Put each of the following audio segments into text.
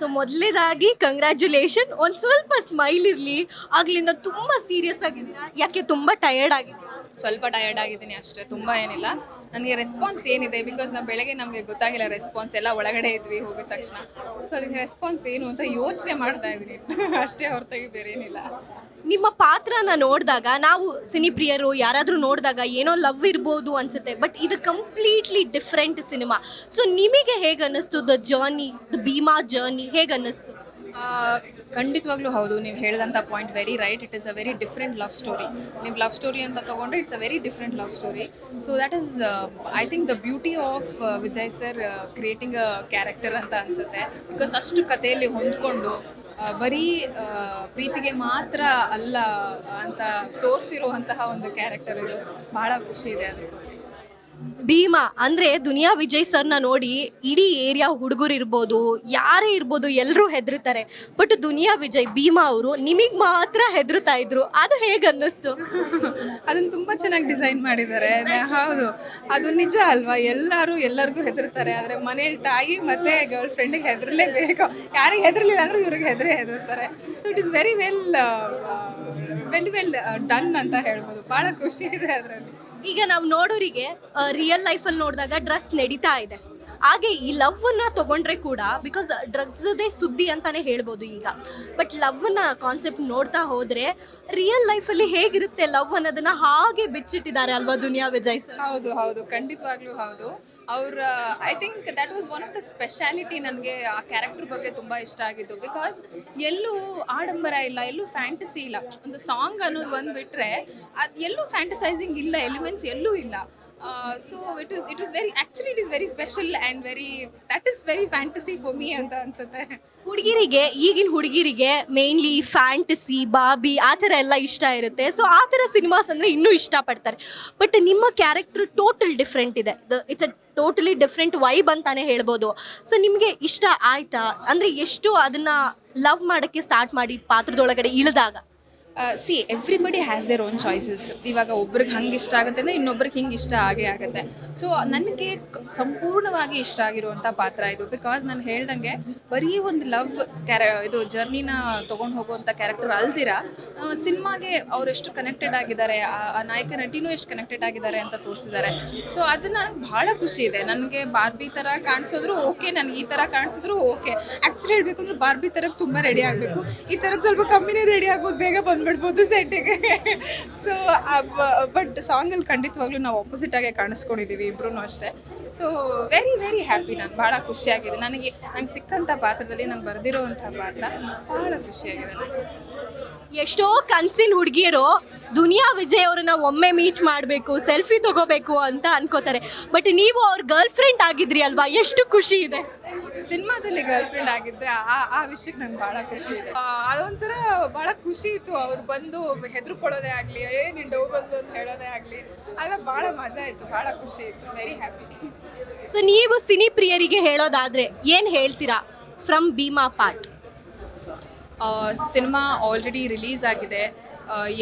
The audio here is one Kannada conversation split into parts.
ಸೊ ಮೊದಲನೇದಾಗಿ ಕಂಗ್ರ್ಯಾಚುಲೇಷನ್. ಒಂದು ಸ್ವಲ್ಪ ಸ್ಮೈಲ್ ಇರಲಿ. ಆಗ್ಲಿಂದ ತುಂಬ ಸೀರಿಯಸ್ ಆಗಿದ್ದೀರಾ, ಯಾಕೆ ತುಂಬ ಟಯರ್ಡ್ ಆಗಿದ್ದೀರಾ? ಸ್ವಲ್ಪ ಟಯರ್ಡ್ ಆಗಿದ್ದೀನಿ ಅಷ್ಟೇ, ತುಂಬ ಏನಿಲ್ಲ. ನನಗೆ ರೆಸ್ಪಾನ್ಸ್ ಏನಿದೆ, ಬಿಕಾಸ್ ನಾವು ಬೆಳಗ್ಗೆ ನಮಗೆ ಗೊತ್ತಾಗಿಲ್ಲ ರೆಸ್ಪಾನ್ಸ್, ಎಲ್ಲ ಒಳಗಡೆ ಇದ್ವಿ ಹೋಗಿದ ತಕ್ಷಣ. ಸೊ ಅದಕ್ಕೆ ರೆಸ್ಪಾನ್ಸ್ ಏನು ಅಂತ ಯೋಚನೆ ಮಾಡ್ತಾ ಇದ್ದೀನಿ ಅಷ್ಟೇ, ಹೊರತಾಗಿ ಬೇರೆ ಏನಿಲ್ಲ. ನಿಮ್ಮ ಪಾತ್ರನ ನೋಡಿದಾಗ ನಾವು ಸಿನಿಪ್ರಿಯರು ಯಾರಾದರೂ ನೋಡಿದಾಗ ಏನೋ ಲವ್ ಇರ್ಬೋದು ಅನ್ಸುತ್ತೆ, ಬಟ್ ಇದು ಕಂಪ್ಲೀಟ್ಲಿ ಡಿಫ್ರೆಂಟ್ ಸಿನಿಮಾ. ಸೊ ನಿಮಗೆ ಹೇಗೆ ಅನ್ನಿಸ್ತು the journey, the Bhima journey ಹೇಗೆ ಅನ್ನಿಸ್ತು? ಖಂಡಿತವಾಗ್ಲೂ ಹೌದು, ನೀವು ಹೇಳಿದಂಥ point very right. It is a very different love story. ನೀವು ಲವ್ ಸ್ಟೋರಿ ಅಂತ ತೊಗೊಂಡ್ರೆ it's a very different love story. So that is I think the beauty of Vijay sir creating a character ಅಂತ ಅನಿಸುತ್ತೆ. ಬಿಕಾಸ್ ಅಷ್ಟು ಕಥೆಯಲ್ಲಿ ಹೊಂದ್ಕೊಂಡು ಬರೀ ಪ್ರೀತಿಗೆ ಮಾತ್ರ ಅಲ್ಲ ಅಂತ ತೋರಿಸಿರುವಂತಹ ಒಂದು ಕ್ಯಾರೆಕ್ಟರ್ ಇದು. ಭಾಳ ಖುಷಿ ಇದೆ ಅದು. ಭೀಮಾ ಅಂದರೆ ದುನಿಯಾ ವಿಜಯ್ ಸರ್ನ ನೋಡಿ ಇಡೀ ಏರಿಯಾ ಹುಡುಗರು ಇರ್ಬೋದು, ಯಾರೇ ಇರ್ಬೋದು, ಎಲ್ಲರೂ ಹೆದರ್ತಾರೆ. ಬಟ್ ದುನಿಯಾ ವಿಜಯ್ ಭೀಮಾ ಅವರು ನಿಮಗೆ ಮಾತ್ರ ಹೆದರ್ತಾ ಇದ್ರು, ಅದು ಹೇಗೆ ಅನ್ನಿಸ್ತು? ಅದನ್ನು ತುಂಬ ಚೆನ್ನಾಗಿ ಡಿಸೈನ್ ಮಾಡಿದ್ದಾರೆ. ಹೌದು, ಅದು ನಿಜ ಅಲ್ವಾ, ಎಲ್ಲರಿಗೂ ಹೆದರ್ತಾರೆ. ಆದರೆ ಮನೇಲಿ ತಾಯಿ ಮತ್ತು ಗರ್ಲ್ ಫ್ರೆಂಡಿಗೆ ಹೆದರಲೇಬೇಕು. ಯಾರಿಗೆ ಹೆದರಲಿಲ್ಲ ಅಂದರೂ ಇವ್ರಿಗೆ ಹೆದರ್ತಾರೆ. So it is very well done ಅಂತ ಹೇಳ್ಬೋದು. ಭಾಳ ಖುಷಿ ಇದೆ ಅದರಲ್ಲಿ. ಈಗ ನಾವು ನೋಡೋರಿಗೆ ರಿಯಲ್ ಲೈಫಲ್ಲಿ ನೋಡಿದಾಗ ಡ್ರಗ್ಸ್ ನಡೀತಾ ಇದೆ, ಹಾಗೆ ಈ ಲವ್ನ ತೊಗೊಂಡ್ರೆ ಕೂಡ, ಬಿಕಾಸ್ ಡ್ರಗ್ಸದೇ ಸುದ್ದಿ ಅಂತಾನೆ ಹೇಳ್ಬೋದು ಈಗ. ಬಟ್ ಲವ್ನ ಕಾನ್ಸೆಪ್ಟ್ ನೋಡ್ತಾ ಹೋದರೆ ರಿಯಲ್ ಲೈಫಲ್ಲಿ ಹೇಗಿರುತ್ತೆ ಲವ್ ಅನ್ನೋದನ್ನ ಹಾಗೆ ಬಿಚ್ಚಿಟ್ಟಿದ್ದಾರೆ ಅಲ್ವಾ ದುನಿಯಾ ವಿಜಯ್ ಸರ್? ಹೌದು ಹೌದು, ಖಂಡಿತವಾಗ್ಲೂ ಹೌದು. ಅವ್ರ I think that was one of the speciality. ನನಗೆ ಆ ಕ್ಯಾರೆಕ್ಟರ್ ಬಗ್ಗೆ ತುಂಬ ಇಷ್ಟ ಆಗಿದ್ದು. ಬಿಕಾಸ್ ಎಲ್ಲೂ ಆಡಂಬರ ಇಲ್ಲ, ಎಲ್ಲೂ ಫ್ಯಾಂಟಸಿ ಇಲ್ಲ. ಒಂದು ಸಾಂಗ್ ಅನ್ನೋದು ಒಂದು ಬಿಟ್ಟರೆ ಅದು ಎಲ್ಲೂ ಫ್ಯಾಂಟಸೈಸಿಂಗ್ ಇಲ್ಲ, ಎಲಿಮೆಂಟ್ಸ್ ಎಲ್ಲೂ ಇಲ್ಲ. So it is very actually it is very special and that is very fantasy for me ಅಂತ ಅನ್ಸುತ್ತೆ. ಹುಡುಗಿರಿಗೆ, ಈಗಿನ ಹುಡುಗಿರಿಗೆ ಮೇನ್ಲಿ ಫ್ಯಾಂಟಸಿ, ಬಾಬಿ ಆ ಥರ ಎಲ್ಲ ಇಷ್ಟ ಇರುತ್ತೆ. ಸೊ ಆ ಥರ ಸಿನಿಮಾಸ್ ಅಂದರೆ ಇನ್ನೂ ಇಷ್ಟಪಡ್ತಾರೆ. ಬಟ್ ನಿಮ್ಮ ಕ್ಯಾರೆಕ್ಟರ್ ಟೋಟಲ್ ಡಿಫ್ರೆಂಟ್ ಇದೆ. It's a totally different vibe ಅಂತಾನೆ ಹೇಳ್ಬೋದು. ಸೊ ನಿಮಗೆ ಇಷ್ಟ ಆಯ್ತಾ? ಅಂದರೆ ಎಷ್ಟು ಅದನ್ನು ಲವ್ ಮಾಡೋಕ್ಕೆ ಸ್ಟಾರ್ಟ್ ಮಾಡಿ ಪಾತ್ರದೊಳಗಡೆ ಇಳಿದಾಗ? See everybody has their own choices. ಇವಾಗ ಒಬ್ರಿಗೆ ಹಂಗೆ ಇಷ್ಟ ಆಗುತ್ತೆ ಅಂದರೆ ಇನ್ನೊಬ್ರಿಗೆ ಹಿಂಗೆ ಇಷ್ಟ ಆಗೇ ಆಗುತ್ತೆ. ಸೊ ನನಗೆ ಸಂಪೂರ್ಣವಾಗಿ ಇಷ್ಟ ಆಗಿರುವಂಥ ಪಾತ್ರ ಇದು. ಬಿಕಾಸ್ ನಾನು ಹೇಳ್ದಂಗೆ ಬರೀ ಒಂದು ಲವ್ ಇದು ಜರ್ನಿನ ತೊಗೊಂಡು ಹೋಗುವಂಥ ಕ್ಯಾರೆಕ್ಟರ್ ಅಲ್ದಿರ ಸಿನಿಮಾಗೆ ಅವರೆಷ್ಟು ಕನೆಕ್ಟೆಡ್ ಆಗಿದ್ದಾರೆ, ಆ ನಾಯಕ ನಟಿನೂ ಎಷ್ಟು ಕನೆಕ್ಟೆಡ್ ಆಗಿದ್ದಾರೆ ಅಂತ ತೋರಿಸಿದ್ದಾರೆ. ಸೊ ಅದು ನನಗೆ ಭಾಳ ಖುಷಿ ಇದೆ. ನನಗೆ ಬಾರ್ಬಿ ಥರ ಕಾಣಿಸೋದ್ರು ಓಕೆ, ನನಗೆ ಈ ಥರ ಕಾಣಿಸಿದ್ರು ಓಕೆ. ಆ್ಯಕ್ಚುಲಿ ಹೇಳಬೇಕು ಅಂದರೆ ಬಾರ್ಬಿ ಥರಕ್ಕೆ ತುಂಬ ರೆಡಿ ಆಗಬೇಕು, ಈ ಥರಕ್ಕೆ ಸ್ವಲ್ಪ ಕಮ್ಮಿನೇ ರೆಡಿ ಆಗ್ಬೋದು, ಬೇಗ ಬಂದ್ಬಿಡ್ಬೋದು ಸೆಟ್ಟಿಗೆ. ಸೊ ಬಟ್ ಸಾಂಗಲ್ಲಿ ಖಂಡಿತವಾಗ್ಲೂ ನಾವು ಆಪೋಸಿಟಾಗೆ ಕಾಣಿಸ್ಕೊಂಡಿದ್ದೀವಿ ಇಬ್ರು ಅಷ್ಟೇ. So very very happy. ನಾನು ಭಾಳ ಖುಷಿಯಾಗಿದೆ. ನಂಗೆ ಸಿಕ್ಕಂಥ ಪಾತ್ರದಲ್ಲಿ ನಂಗೆ ಬರೆದಿರೋವಂಥ ಪಾತ್ರ ಭಾಳ ಖುಷಿಯಾಗಿದೆ ನನಗೆ. ಎಷ್ಟೋ ಕನಸಿನ ಹುಡುಗಿಯರು ದುನಿಯಾ ವಿಜಯ್ ಅವ್ರನ್ನ ಒಮ್ಮೆ ಮೀಟ್ ಮಾಡಬೇಕು, ಸೆಲ್ಫಿ ತಗೋಬೇಕು ಅಂತ ಅನ್ಕೋತಾರೆ. ಬಟ್ ನೀವು ಅವ್ರ ಗರ್ಲ್ ಫ್ರೆಂಡ್ ಆಗಿದ್ರಿ ಅಲ್ವಾ, ಎಷ್ಟು ಖುಷಿ ಇದೆ. ಸಿನಿಮಾದಲ್ಲಿ ಗರ್ಲ್ ಫ್ರೆಂಡ್ ಆಗಿದ್ದೆ, ಆ ವಿಷಯಕ್ಕೆ ನಂಗೆ ಭಾಳ ಖುಷಿ ಇದೆ. ಅದೊಂಥರ ಭಾಳ ಖುಷಿ ಇತ್ತು. ಅವ್ರು ಬಂದು ಹೆದರ್ಕೊಳ್ಳೋದೇ ಆಗಲಿ, ನಿನ್ನ ಡೋ ಬಂದು ಅಂತ ಹೇಳೋದೇ ಆಗಲಿ, ಆಗ ಭಾಳ ಮಜಾ ಇತ್ತು, ಭಾಳ ಖುಷಿ ಇತ್ತು. Very happy. ಸೊ ನೀವು ಸಿನಿ ಪ್ರಿಯರಿಗೆ ಹೇಳೋದಾದರೆ ಏನು ಹೇಳ್ತೀರಾ from Bhima part? Cinema already release ಆಗಿದೆ.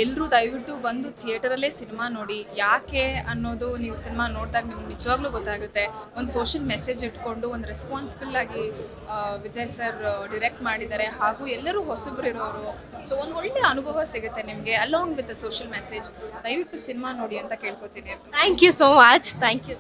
ಎಲ್ಲರೂ ದಯವಿಟ್ಟು ಬಂದು ಥಿಯೇಟರಲ್ಲೇ ಸಿನಿಮಾ ನೋಡಿ. ಯಾಕೆ ಅನ್ನೋದು ನೀವು ಸಿನಿಮಾ ನೋಡಿದಾಗ ನಿಮ್ಗೆ ನಿಜವಾಗ್ಲೂ ಗೊತ್ತಾಗುತ್ತೆ. ಒಂದು ಸೋಷಿಯಲ್ ಮೆಸೇಜ್ ಇಟ್ಕೊಂಡು ಒಂದು ರೆಸ್ಪಾನ್ಸಿಬಲ್ ಆಗಿ ವಿಜಯ್ ಸರ್ ಡಿರೆಕ್ಟ್ ಮಾಡಿದ್ದಾರೆ. ಹಾಗೂ ಎಲ್ಲರೂ ಹೊಸಬ್ರು ಇರೋರು. ಸೊ ಒಂದು ಒಳ್ಳೆ ಅನುಭವ ಸಿಗುತ್ತೆ ನಿಮಗೆ ಅಲಾಂಗ್ ವಿತ್ ಸೋಷಿಯಲ್ ಮೆಸೇಜ್. ದಯವಿಟ್ಟು ಸಿನಿಮಾ ನೋಡಿ ಅಂತ ಕೇಳ್ಕೊತೀನಿ. Thank you so much. Thank you.